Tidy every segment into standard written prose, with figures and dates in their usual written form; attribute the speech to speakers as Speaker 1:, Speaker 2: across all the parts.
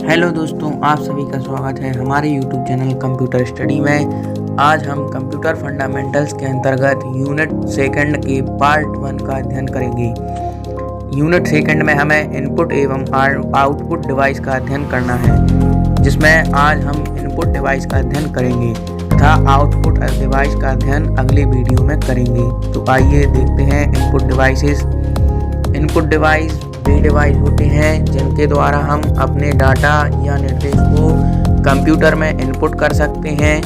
Speaker 1: Hello दोस्तों, आप सभी का स्वागत है हमारे YouTube चैनल कंप्यूटर स्टडी में। आज हम कंप्यूटर फंडामेंटल्स के अंतर्गत यूनिट सेकंड के पार्ट 1 का अध्ययन करेंगे। यूनिट सेकंड में हमें इनपुट एवं आउटपुट डिवाइस का अध्ययन करना है, जिसमें आज हम इनपुट डिवाइस का अध्ययन करेंगे तथा आउटपुट डिवाइस का अध्ययन अगले वीडियो में करेंगे। तो आइए देखते हैं इनपुट डिवाइसेस। इनपुट डिवाइस वे डिवाइस होते हैं जिनके द्वारा हम अपने डाटा या निर्देश को कंप्यूटर में इनपुट कर सकते हैं।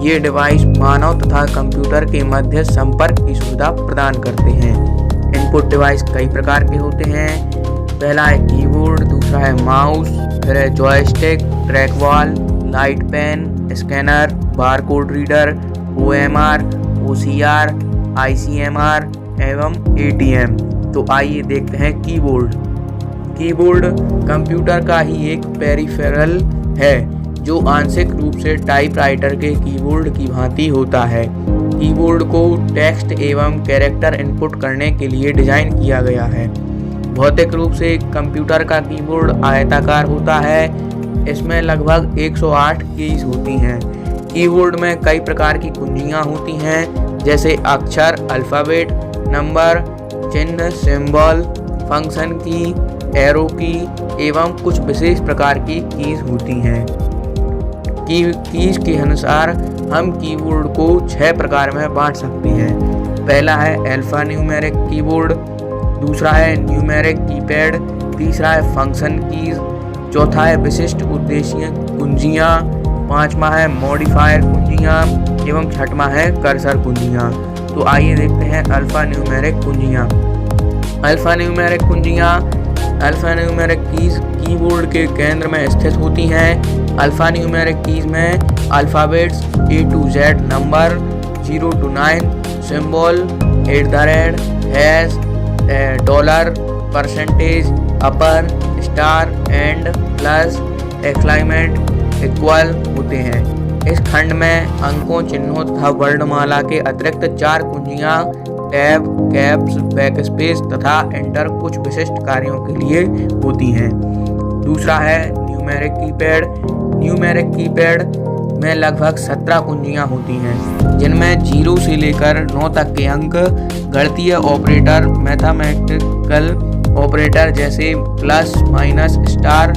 Speaker 1: ये डिवाइस मानव तथा कंप्यूटर के मध्य संपर्क की सुविधा प्रदान करते हैं। इनपुट डिवाइस कई प्रकार के होते हैं। पहला है कीबोर्ड, दूसरा है माउस, फिर है joystick, track ball, light pen, scanner, barcode reader, OMR, OCR, ICMR एवं ATM। तो आइए देखते हैं कीबोर्ड। कीबोर्ड कंप्यूटर का ही एक पेरिफेरल है जो आंशिक रूप से टाइपराइटर के कीबोर्ड की भांति होता है। कीबोर्ड को टेक्स्ट एवं कैरेक्टर इनपुट करने के लिए डिजाइन किया गया है। भौतिक रूप से कंप्यूटर का कीबोर्ड आयताकार होता है। इसमें लगभग 108 कीज होती हैं। कीबोर्ड में कई प्रकार की कुंजियां होती हैं, जैसे अक्षर, अल्फ़ाबेट, नंबर, चिन्ह, सिंबल, फंक्शन की, एरो की एवं कुछ विशेष प्रकार की कीज होती हैं। कीज के अनुसार हम कीबोर्ड को 6 प्रकार में बांट सकते हैं। पहला है अल्फा न्यूमेरिक कीबोर्ड, दूसरा है न्यूमेरिक कीपैड, तीसरा है फंक्शन कीज, चौथा है विशिष्ट उद्देश्य कुंजियाँ, पांचवा है मॉडिफायर कुंजियाँ एवं छठवां है कर्सर कुंजियाँ। तो आइए देखते हैं अल्फा न्यूमेरिक कुंजियाँ। अल्फा न्यूमेरिक कीज कीबोर्ड के केंद्र में स्थित होती हैं। अल्फा न्यूमेरिक कीज में alphabets A to Z, number 0 to 9, symbol @ $, percentage, upper, star and plus, exclamation, equal होते हैं। इस खंड में अंकों, चिन्हों तथा वर्णमाला के अतिरिक्त 4 कुंजियाँ टैब, कैप्स, बैकस्पेस तथा एंटर कुछ विशिष्ट कार्यों के लिए होती हैं। दूसरा है न्यूमेरिक कीपैड। न्यूमेरिक कीपैड में लगभग 17 कुंजियाँ होती हैं, जिनमें 0 से लेकर 9 तक के अंक गणितीय ऑपरेटर, मैथमेटिकल ऑपरेटर जैसे प्लस, माइनस, स्टार,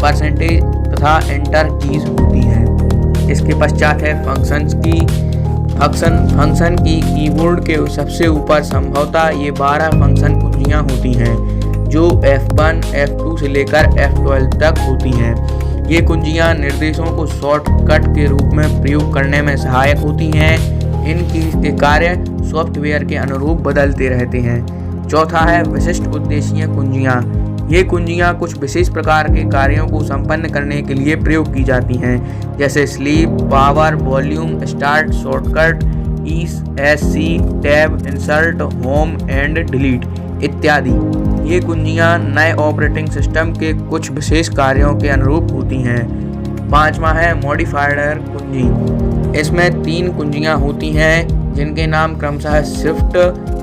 Speaker 1: परसेंटेज तथा एंटर कीज होती हैं। इसके पश्चात है फंक्शन की कीबोर्ड के सबसे ऊपर संभवतः ये 12 फंक्शन कुंजियाँ होती हैं, जो F1, F2 से लेकर F12 तक होती हैं। ये कुंजियाँ निर्देशों को शॉर्टकट के रूप में प्रयोग करने में सहायक होती हैं। इन कीज के कार्य सॉफ्टवेयर के अनुरूप बदलते रहते हैं। चौथा है विशिष्ट उद्देश्य कुंजियाँ। ये कुंजियाँ कुछ विशेष प्रकार के कार्यों को संपन्न करने के लिए प्रयोग की जाती हैं, जैसे sleep, power, volume, start, shortcut, ESC, tab, insert, home and delete इत्यादि। ये कुंजियाँ नए ऑपरेटिंग सिस्टम के कुछ विशेष कार्यों के अनुरूप होती हैं। पांचवा है मॉडिफायर कुंजी। इसमें 3 कुंजियाँ होती हैं, जिनके नाम क्रमशः शिफ्ट,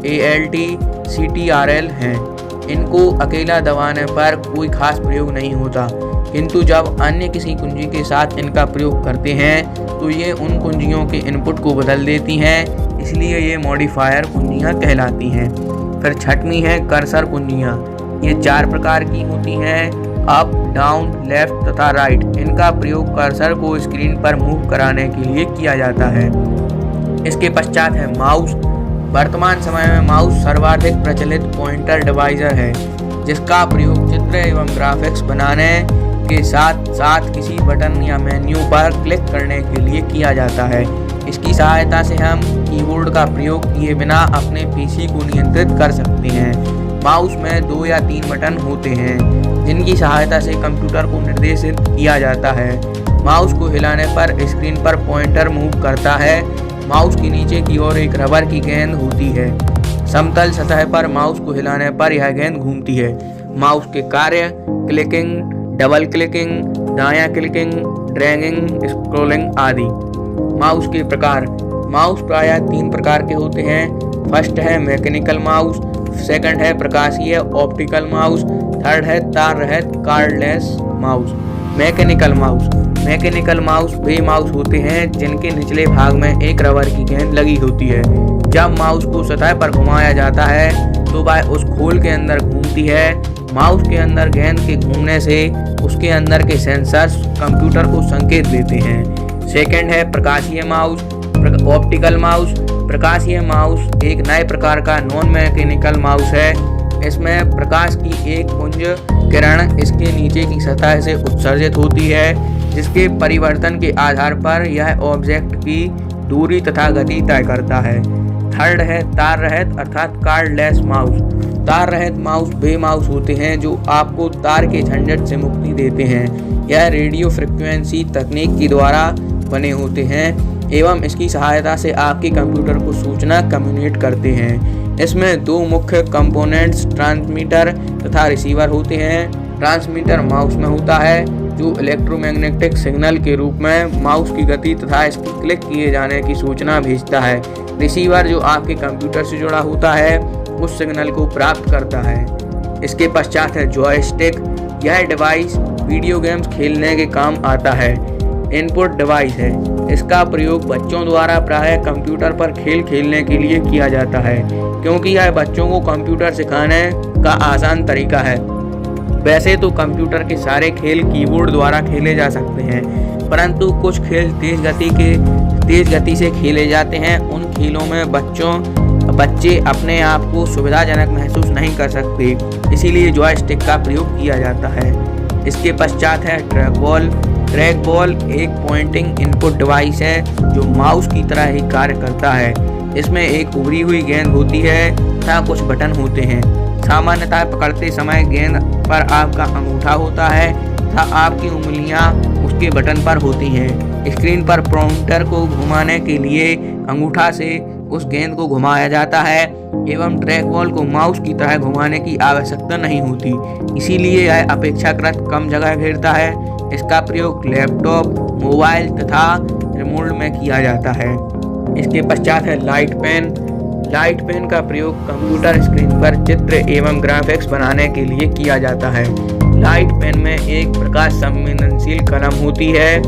Speaker 1: ALT, CTRL हैं। इनको अकेला दबाने पर कोई खास प्रयोग नहीं होता, किंतु जब अन्य किसी कुंजी के साथ इनका प्रयोग करते हैं तो ये उन कुंजियों के इनपुट को बदल देती हैं, इसलिए ये मॉडिफायर कुंजियाँ कहलाती हैं। फिर छठवीं है कर्सर कुंजियाँ। ये 4 प्रकार की होती हैं, अप, डाउन, लेफ्ट तथा राइट। इनका प्रयोग कर्सर को स्क्रीन पर मूव कराने के लिए किया जाता है। इसके पश्चात है माउस। वर्तमान समय में माउस सर्वाधिक प्रचलित पॉइंटर डिवाइस है, जिसका प्रयोग चित्र एवं ग्राफिक्स बनाने के साथ साथ किसी बटन या मेन्यू पर क्लिक करने के लिए किया जाता है। इसकी सहायता से हम कीबोर्ड का प्रयोग किए बिना अपने PC को नियंत्रित कर सकते हैं। माउस में 2 या 3 बटन होते हैं, जिनकी सहायता से कंप्यूटर को निर्देशित किया जाता है। माउस को हिलाने पर स्क्रीन पर पॉइंटर मूव करता है। माउस के नीचे की ओर एक रबर की गेंद होती है। समतल सतह पर माउस को हिलाने पर यह गेंद घूमती है। माउस के कार्य क्लिकिंग, डबल क्लिकिंग, दायां क्लिकिंग, ड्रैगिंग, स्क्रॉलिंग आदि। माउस के प्रकार। माउस प्रायः 3 प्रकार के होते हैं। फर्स्ट है मैकेनिकल माउस, सेकंड है प्रकाशीय ऑप्टिकल माउस, थर्ड है तार रहित cordless mouse. Mechanical mouse. Mechanical mouse वे माउस होते हैं जिनके निचले भाग में एक रबर की गेंद लगी होती है। जब माउस को सतह पर घुमाया जाता है तो वह उस खोल के अंदर घूमती है। माउस के अंदर गेंद के घूमने से उसके अंदर के सेंसर्स कंप्यूटर को संकेत देते हैं। सेकंड है प्रकाशीय माउस, ऑप्टिकल माउस। प्रकाशीय माउस एक नए प्रकार का नॉन मैकेनिकल माउस है। इसमें प्रकाश की एक पुंज किरण इसके नीचे की सतह से उत्सर्जित होती है, जिसके परिवर्तन के आधार पर यह ऑब्जेक्ट की दूरी तथा गति तय करता है। थर्ड है तार रहित अर्थात कार्डलेस माउस। तार रहित माउस वे माउस होते हैं जो आपको तार के झंझट से मुक्ति देते हैं। यह रेडियो फ्रिक्वेंसी तकनीक के द्वारा बने होते हैं एवं इसकी सहायता से आपके कंप्यूटर को सूचना कम्युनिकेट करते हैं। इसमें दो मुख्य कंपोनेंट्स ट्रांसमीटर तथा रिसीवर होते हैं। ट्रांसमीटर माउस में होता है जो इलेक्ट्रोमैग्नेटिक सिग्नल के रूप में माउस की गति तथा इसकी क्लिक किए जाने की सूचना भेजता है। रिसीवर जो आपके कंप्यूटर से जुड़ा होता है उस सिग्नल को प्राप्त करता है। इसके पश्चात है जॉयस्टिक। यह डिवाइस वीडियो गेम्स खेलने के काम आता है। इनपुट डिवाइस है। इसका प्रयोग बच्चों द्वारा प्रायः कंप्यूटर पर खेल खेलने के लिए किया जाता है, क्योंकि यह बच्चों को कंप्यूटर सिखाने का आसान तरीका है। वैसे तो कंप्यूटर के सारे खेल कीबोर्ड द्वारा खेले जा सकते हैं, परंतु कुछ खेल तेज गति से खेले जाते हैं। उन खेलों में बच्चे अपने आप को सुविधाजनक महसूस नहीं कर सकते, इसीलिए जॉयस्टिक का प्रयोग किया जाता है। इसके पश्चात है ट्रैक बॉल। ट्रैक बॉल एक पॉइंटिंग इनपुट डिवाइस है जो माउस की तरह ही कार्य करता है। इसमें एक उभरी हुई गेंद होती है तथा कुछ बटन होते हैं। सामान्यतः पकड़ते समय गेंद पर आपका अंगूठा होता है तथा आपकी उंगलियां उसके बटन पर होती हैं। स्क्रीन पर पॉइंटर को घुमाने के लिए अंगूठा से उस गेंद को घुमाया जाता है एवं ट्रैक बॉल को माउस की तरह घुमाने की आवश्यकता नहीं होती, इसीलिए यह अपेक्षाकृत कम जगह घेरता है। इसका प्रयोग लैपटॉप, मोबाइल तथा रिमोट में किया जाता है। इसके पश्चात है लाइट पेन। लाइट पेन का प्रयोग कंप्यूटर स्क्रीन पर चित्र एवं ग्राफिक्स बनाने के लिए किया जाता है। लाइट पेन में एक प्रकाश संवेदनशील कलम होती है।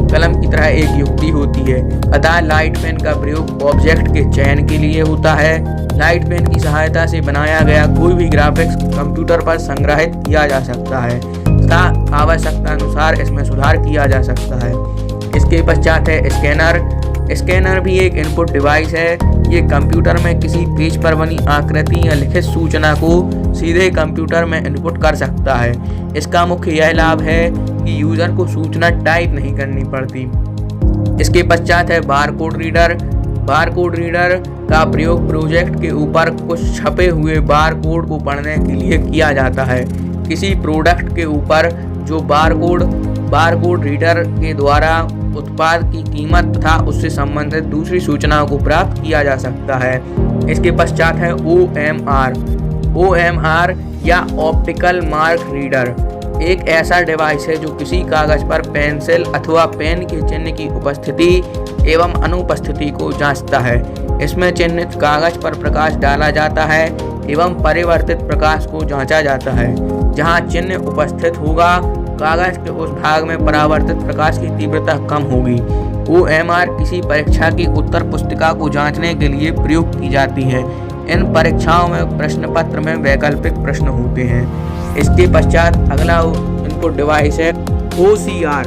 Speaker 1: कलम की तरह एक युक्ति होती है, अतः लाइट पेन का प्रयोग ऑब्जेक्ट के चयन के लिए होता है। लाइट पेन की सहायता से बनाया गया कोई भी ग्राफिक्स कंप्यूटर पर संग्रहित किया जा सकता है तथा आवश्यकता अनुसार इसमें सुधार किया जा सकता है। इसके पश्चात है स्कैनर। स्कैनर भी एक इनपुट डिवाइस है। ये कंप्यूटर में किसी पेज पर बनी आकृति या लिखित सूचना को सीधे कंप्यूटर में इनपुट कर सकता है। इसका मुख्य यह लाभ है कि यूजर को सूचना टाइप नहीं करनी पड़ती। इसके पश्चात है बारकोड रीडर। बारकोड रीडर का प्रयोग प्रोजेक्ट के ऊपर कुछ छपे हुए बारकोड को पढ़ने के लिए किया जाता है। किसी प्रोडक्ट के ऊपर जो बारकोड रीडर के द्वारा उत्पाद की कीमत तथा उससे संबंधित दूसरी सूचनाओं को प्राप्त किया जा सकता है। इसके पश्चात है OMR। OMR या ऑप्टिकल मार्क रीडर एक ऐसा डिवाइस है जो किसी कागज पर पेंसिल अथवा पेन के चिन्ह की उपस्थिति एवं अनुपस्थिति को जांचता है। इसमें चिन्हित कागज पर प्रकाश डाला जाता है एवं परिवर्तित प्रकाश को जांचा जाता है। जहां चिन्ह उपस्थित होगा, कागज के उस भाग में परावर्तित प्रकाश की तीव्रता कम होगी। OMR किसी परीक्षा की उत्तर पुस्तिका को जांचने के लिए प्रयोग की जाती है। इन परीक्षाओं में प्रश्न पत्र में वैकल्पिक प्रश्न होते हैं। इसके पश्चात अगला इनपुट डिवाइस है OCR,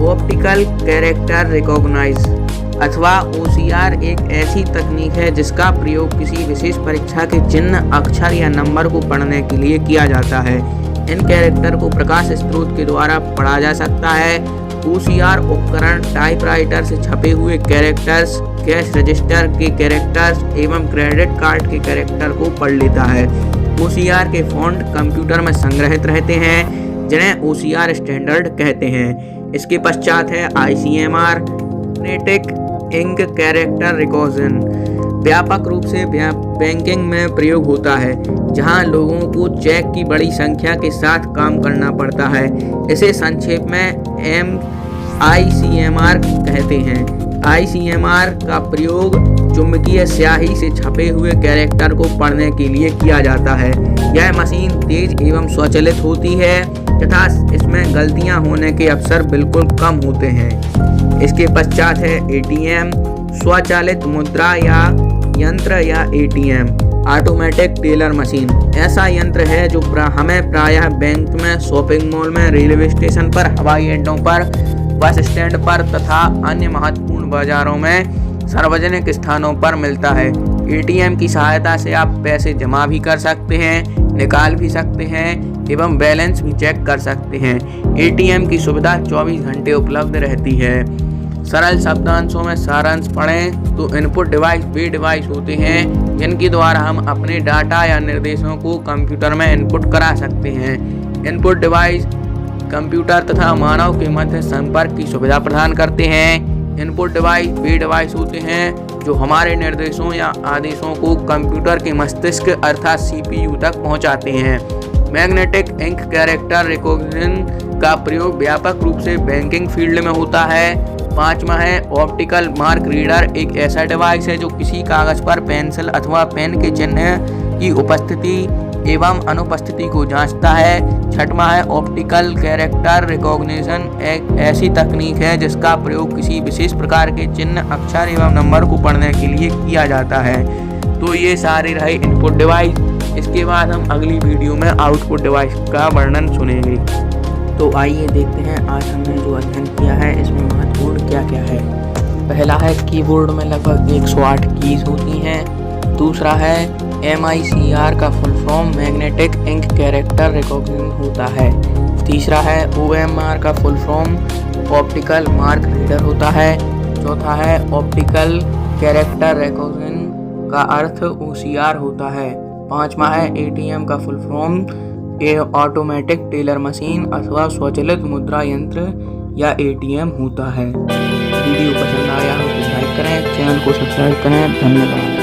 Speaker 1: ऑप्टिकल कैरेक्टर रिकॉग्नाइज अथवा OCR एक ऐसी तकनीक है जिसका प्रयोग किसी विशेष परीक्षा के चिन्ह, अक्षर या नंबर को पढ़ने के लिए किया जाता है। इन कैरेक्टर को प्रकाश स्रोत के द्वारा पढ़ा जा सकता है। OCR उपकरण टाइपराइटर से छपे हुए कैरेक्टर्स, कैश रजिस्टर के कैरेक्टर्स एवं क्रेडिट कार्ड के कैरेक्टर को पढ़ लेता है। OCR के फॉन्ट कंप्यूटर में संग्रहित रहते हैं, जिन्हें OCR स्टैंडर्ड कहते हैं। इसके पश्चात है ICMR, magnetic ink character recognition. व्यापक रूप से बैंकिंग में प्रयोग होता है, जहां लोगों को चेक की बड़ी संख्या के साथ काम करना पड़ता है। इसे संक्षेप में ICMR कहते हैं। ICMR का प्रयोग चुंबकीय स्याही से छपे हुए कैरेक्टर को पढ़ने के लिए किया जाता है। यह मशीन तेज एवं स्वचालित होती है। तथा इसमें गलतियां होने के अवसर बिल्कुल कम होते हैं। इसके पश्चात है एटीएम, स्वचालित मुद्रा या यंत्र या एटीएम, ऑटोमेटिक टेलर मशीन। ऐसा यंत्र है जो हमें प्रायः बैंक में, शॉपिंग मॉल में, रेलवे स्टेशन पर, हवाई अड्डों पर, बस स्टैंड पर तथा अन्य महत्वपूर्ण बाजारों में सार्वजनिक स्थानों पर मिलता है। एटीएम की सहायता से आप पैसे जमा भी कर सकते हैं, निकाल भी सकते हैं एवं बैलेंस भी चेक कर सकते हैं। एटीएम की सुविधा 24 घंटे उपलब्ध रहती है। सरल शब्दांशों में सारांश पढ़ें तो इनपुट डिवाइस वे डिवाइस होते हैं जिनके द्वारा हम अपने डाटा या निर्देशों को कंप्यूटर में इनपुट करा सकते हैं। इनपुट डिवाइस कंप्यूटर तथा मानव के मध्य संपर्क की सुविधा प्रदान करते हैं। इनपुट डिवाइस वे डिवाइस होते हैं जो हमारे निर्देशों या आदेशों को कंप्यूटर के मस्तिष्क अर्थात CPU तक पहुंचाते हैं। मैग्नेटिक इंक कैरेक्टर रिकॉग्निशन का प्रयोग व्यापक रूप से बैंकिंग फील्ड में होता है। 5वां है ऑप्टिकल मार्क रीडर। एक ऐसा डिवाइस है जो किसी कागज पर पेंसिल अथवा पेन के चिन्ह की उपस्थिति एवं अनुपस्थिति को जांचता है। 6वां है ऑप्टिकल कैरेक्टर रिकॉग्निशन। एक ऐसी तकनीक है जिसका प्रयोग किसी विशेष प्रकार के चिन्ह, अक्षर एवं नंबर को पढ़ने के लिए किया जाता है। तो ये सारे रहे इनपुट डिवाइस। इसके बाद हम अगली वीडियो में आउटपुट डिवाइस का वर्णन सुनेंगे। तो आइए देखते हैं आज हमने जो अध्ययन किया है इसमें महत्वपूर्ण क्या क्या है। पहला है कीबोर्ड में लगभग 108 कीज होती हैं। दूसरा है MICR का full form magnetic ink character recognition होता है। तीसरा है OMR का full form optical mark reader होता है। चौथा है ऑप्टिकल कैरेक्टर रिकॉग्निशन का अर्थ OCR होता है। 5वां है ATM का full form automatic teller machine अथवा स्वचालित मुद्रा यंत्र या ATM होता है। वीडियो पसंद आया हो तो लाइक करें, चैनल को सब्सक्राइब करें। धन्यवाद।